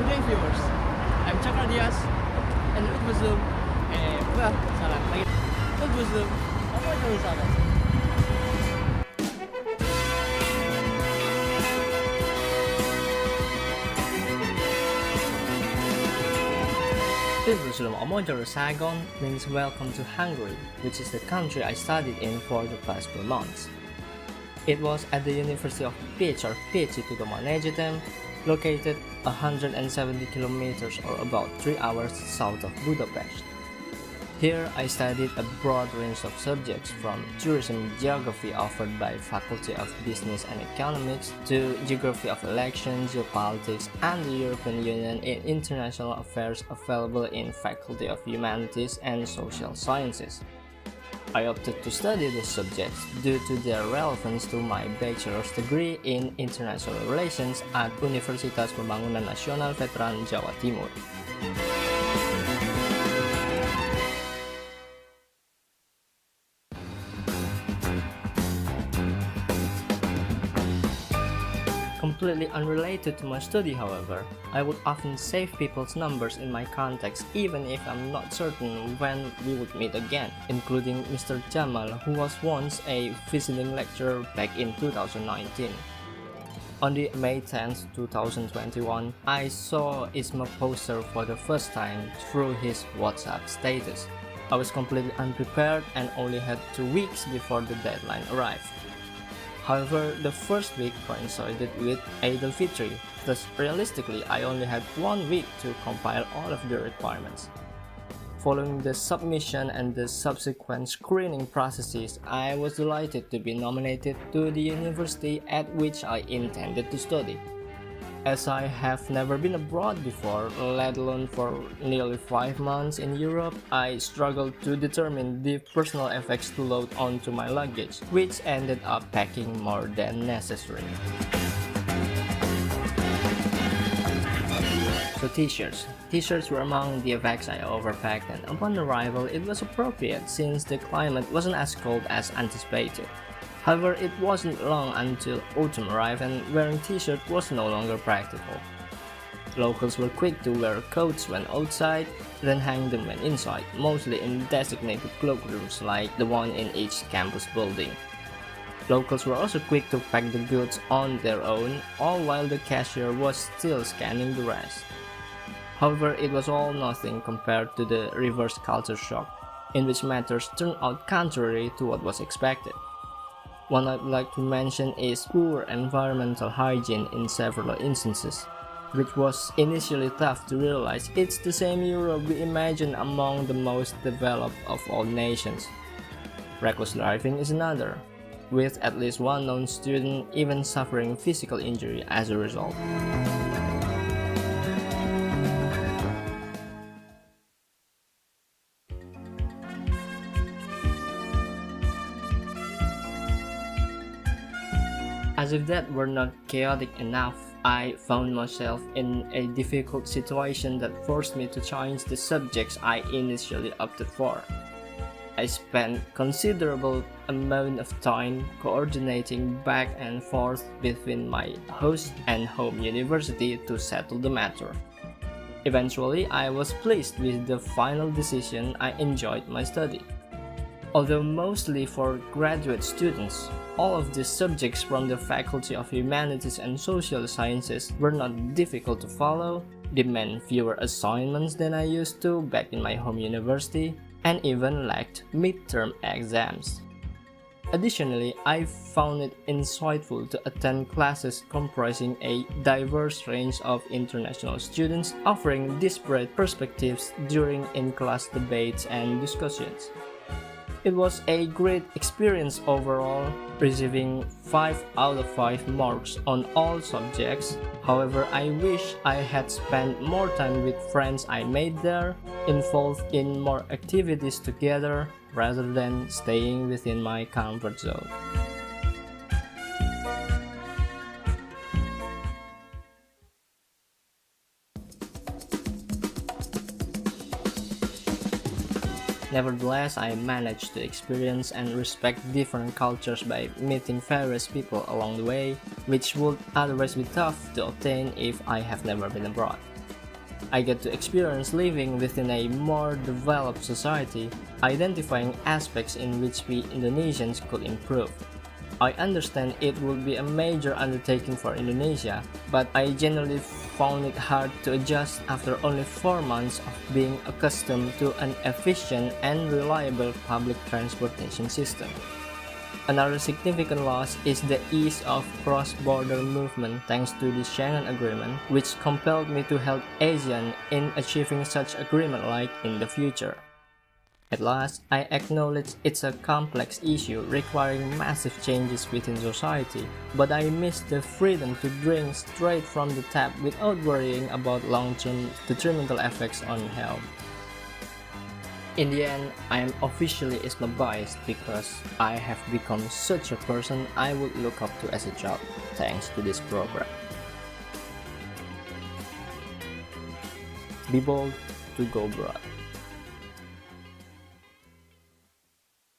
day viewers, I'm Cakra Diaz and Udbuzum salah lagi Udbuzum apa itu salah. Udbuzum Omodoro Saigon means welcome to Hungary, which is the country I studied in for the past 4 months. It was at the University of Pécs or Pécsi Tudományegyetem, located 170 kilometers or about 3 hours south of Budapest. Here I studied a broad range of subjects from tourism geography offered by Faculty of Business and Economics to geography of elections, geopolitics, and the European Union in international affairs available in Faculty of Humanities and Social Sciences. I opted to study these subjects due to their relevance to my bachelor's degree in International Relations at Universitas Pembangunan Nasional Veteran Jawa Timur. Completely unrelated to my study, however, I would often save people's numbers in my contacts even if I'm not certain when we would meet again, including Mr. Jamal, who was once a visiting lecturer back in 2019. On the May 10th, 2021, I saw IISMA poster for the first time through his WhatsApp status. I was completely unprepared and only had 2 weeks before the deadline arrived. However, the first week coincided with Eid al-Fitr, thus realistically I only had 1 week to compile all of the requirements. Following the submission and the subsequent screening processes, I was delighted to be nominated to the university at which I intended to study. As I have never been abroad before, let alone for nearly 5 months in Europe, I struggled to determine the personal effects to load onto my luggage, which ended up packing more than necessary. So t-shirts. T-shirts were among the effects I overpacked, and upon arrival it was appropriate since the climate wasn't as cold as anticipated. However, it wasn't long until autumn arrived and wearing t-shirt was no longer practical. Locals were quick to wear coats when outside, then hang them when inside, mostly in designated cloakrooms like the one in each campus building. Locals were also quick to pack the goods on their own, all while the cashier was still scanning the rest. However, it was all nothing compared to the reverse culture shock, in which matters turned out contrary to what was expected. One I'd like to mention is poor environmental hygiene in several instances, which was initially tough to realize it's the same Europe we imagine among the most developed of all nations. Reckless driving is another, with at least one known student even suffering physical injury as a result. As if that were not chaotic enough, I found myself in a difficult situation that forced me to change the subjects I initially opted for. I spent considerable amount of time coordinating back and forth between my host and home university to settle the matter. Eventually, I was pleased with the final decision. I enjoyed my study. Although mostly for graduate students, all of the subjects from the Faculty of Humanities and Social Sciences were not difficult to follow, demand fewer assignments than I used to back in my home university, and even lacked midterm exams. Additionally, I found it insightful to attend classes comprising a diverse range of international students offering disparate perspectives during in-class debates and discussions. It was a great experience overall, receiving 5 out of 5 marks on all subjects. However, I wish I had spent more time with friends I made there, involved in more activities together, rather than staying within my comfort zone. Nevertheless, I managed to experience and respect different cultures by meeting various people along the way, which would otherwise be tough to obtain if I have never been abroad. I get to experience living within a more developed society, identifying aspects in which we Indonesians could improve. I understand it would be a major undertaking for Indonesia, but I generally found it hard to adjust after only 4 months of being accustomed to an efficient and reliable public transportation system. Another significant loss is the ease of cross-border movement thanks to the Schengen Agreement, which compelled me to help ASEAN in achieving such agreement like in the future. At last, I acknowledge it's a complex issue requiring massive changes within society, but I miss the freedom to drink straight from the tap without worrying about long-term detrimental effects on health. In the end, I am officially IISMA biased because I have become such a person I would look up to as a child thanks to this program. Be bold to go broad.